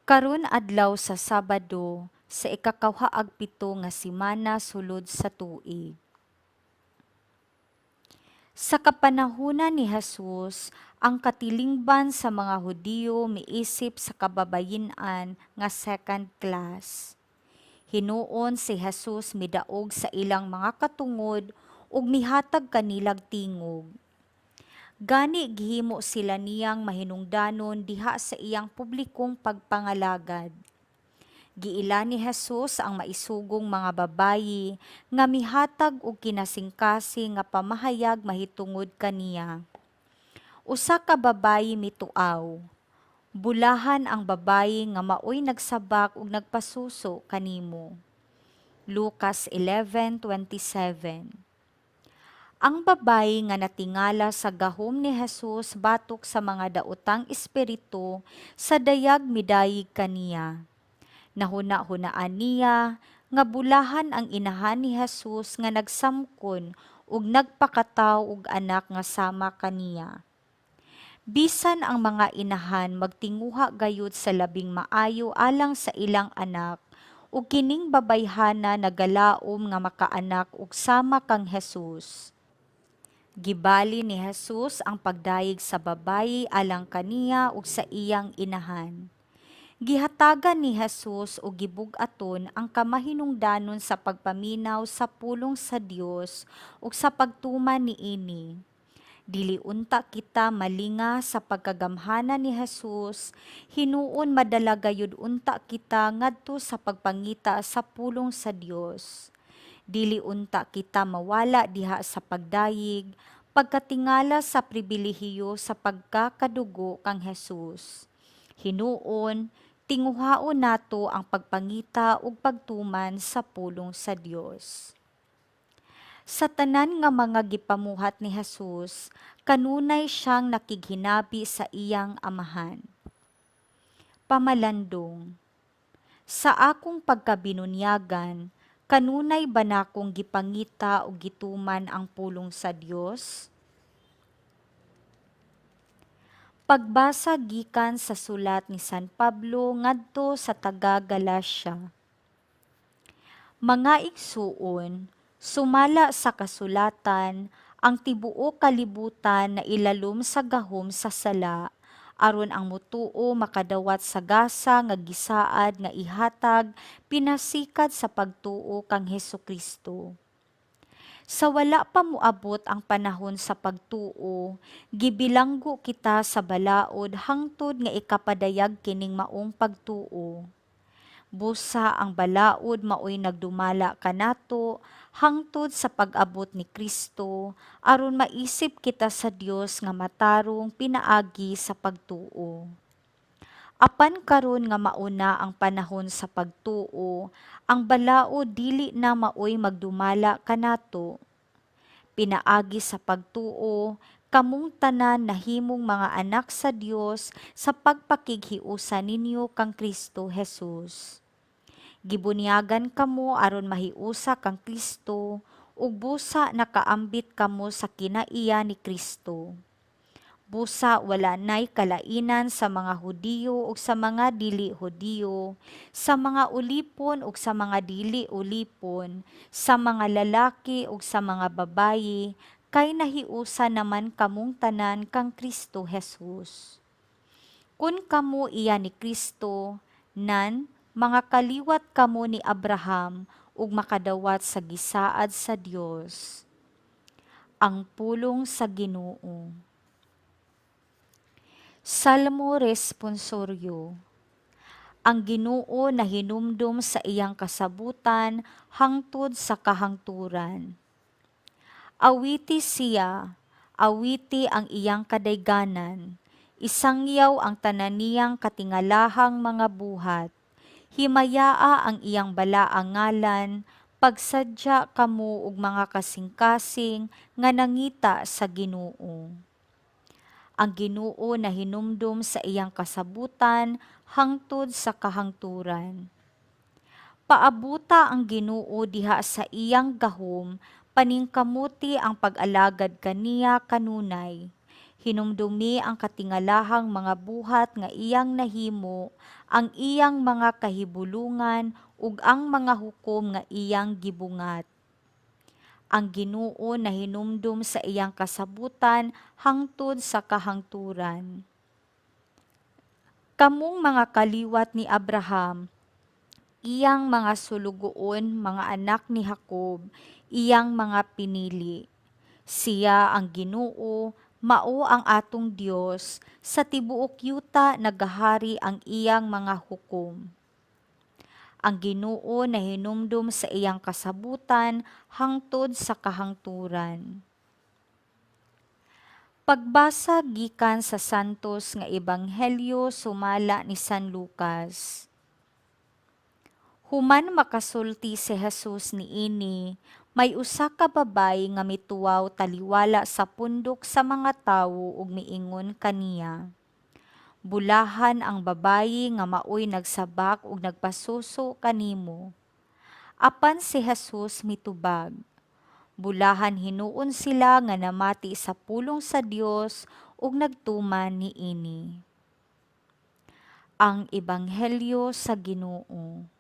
Karon adlaw sa Sabado, sa ikakawhaag pito nga semana sulod sa tuig. Sa kapanahunan ni Jesus, ang katilingban sa mga Hudiyo miisip sa kababayin-an nga second class. Hinuon si Jesus midaog sa ilang mga katungod ug mihatag kanilag tingog. Gani gihimo sila niyang mahinungdanon diha sa iyang publikong pagpangalagad. Giila ni Jesus ang maisugong mga babayi nga mihatag og kinasingkasing nga pamahayag mahitungod kaniya. Usa ka babayi mituaw. Bulahan ang babayi nga maoy nagsabak ug nagpasuso kanimo. Lucas 11:27. Ang babayi nga natingala sa gahom ni Jesus batok sa mga daotang espiritu sa dayag midayig kaniya. Nahuna-hunaan niya nga bulahan ang inahan ni Jesus nga nagsamkon ug nagpakataw og anak nga sama kaniya. Bisan ang mga inahan magtinguha gayud sa labing maayo alang sa ilang anak, ug kining babayhana nagalaom nga makaanak og sama kang Jesus. Gibali ni Jesus ang pagdayeg sa babayi alang kaniya ug sa iyang inahan. Gihatagan ni Jesus o gibug-aton ang kamahinungdanon sa pagpaminaw sa pulong sa Dios ug sa pagtuman niini. Dili unta kita malinga sa pagkagamhanan ni Jesus, hinuon madala gayud unta kita ngadto sa pagpangita sa pulong sa Dios. Dili unta kita mawala diha sa pagdayig, pagkatingala sa pribilehiyo sa pagkakadugo kang Jesus. Hinuon, tinguhaon nato ang pagpangita ug pagtuman sa pulong sa Dios. Sa tanan nga mga gipamuhat ni Jesus, kanunay siyang nakighinabi sa iyang amahan. Pamalandong. Sa akong pagkabinunyagan, kanunay ba nakong gipangita o gituman ang pulong sa Dios? Pagbasa gikan sa sulat ni San Pablo ngadto sa taga-Galacia. Mga igsuon, sumala sa kasulatan ang tibuo kalibutan na ilalom sa gahom sa sala, aron ang mutuo makadawat sa gasa nga gisaad nga ihatag pinasikad sa pagtuo kang Hesukristo. Sa wala pa moabot ang panahon sa pagtuo, gibilanggo kita sa balaod hangtod nga ikapadayag kining maong pagtuo. Busa ang balaod maoy nagdumala kanato hangtod sa pag-abot ni Kristo aron maisip kita sa Dios nga matarong pinaagi sa pagtuo. Apan karon nga mauna ang panahon sa pagtuo, ang balaod dili na maoy magdumala kanato. Pinaagi sa pagtuo, kamong tanan nahimong mga anak sa Dios sa pagpakighiusa ninyo kang Kristo Jesus. Gibunyagan kamo aron mahiusa kang Kristo ug busa nakaambit kamo sa kinaiya ni Kristo. Busa wala nay kalainan sa mga Hudiyo ug sa mga dili Hudiyo, sa mga ulipon ug sa mga dili ulipon, sa mga lalaki ug sa mga babayi, kay nahiusa naman kamong tanan kang Kristo Jesus. Kun kamo iya ni Kristo, nan mga kaliwat kamo ni Abraham ug makadawat sa gisaad sa Dios. Ang pulong sa Ginoo. Salmo Responsorio. Ang Ginoo nahinumdum sa iyang kasabutan hangtod sa kahangturan. Awiti siya, awiti ang iyang kadayganan, isangyaw ang tanan niyang katingalahang mga buhat, himayaa ang iyang balaang ngalan, pagsadya kamo og mga kasing-kasing nga nangita sa Ginoo. Ang Ginoo na hinumdum sa iyang kasabutan hangtod sa kahangturan. Paabuta ang Ginoo diha sa iyang gahom, paningkamuti ang pag-alagad kaniya kanunay. Hinumdumi ang katingalahang mga buhat nga iyang nahimo, ang iyang mga kahibulungan ug ang mga hukom nga iyang gibungat. Ang Ginoo nahinumdum sa iyang kasabutan hangtod sa kahangturan. Kamong mga kaliwat ni Abraham, iyang mga sulugoon, mga anak ni Jacob, iyang mga pinili. Siya ang Ginoo, mao ang atong Dios, sa tibuok yuta nagahari ang iyang mga hukom. Ang Ginoo nahinumdum sa iyang kasabutan hangtod sa kahangturan. Pagbasa gikan sa Santos nga Ebanghelyo sumala ni San Lucas. Human makasulti si Jesus niini, may usa ka babay nga mituwaw taliwala sa pundok sa mga tawo ug miingon kaniya. Bulahan ang babayi nga maoy nagsabak ug nagpasuso kanimo. Apan si Jesus mitubag. Bulahan hinuon sila nga namati sa pulong sa Dios ug nagtuman niini. Ang Ebanghelyo sa Ginoo.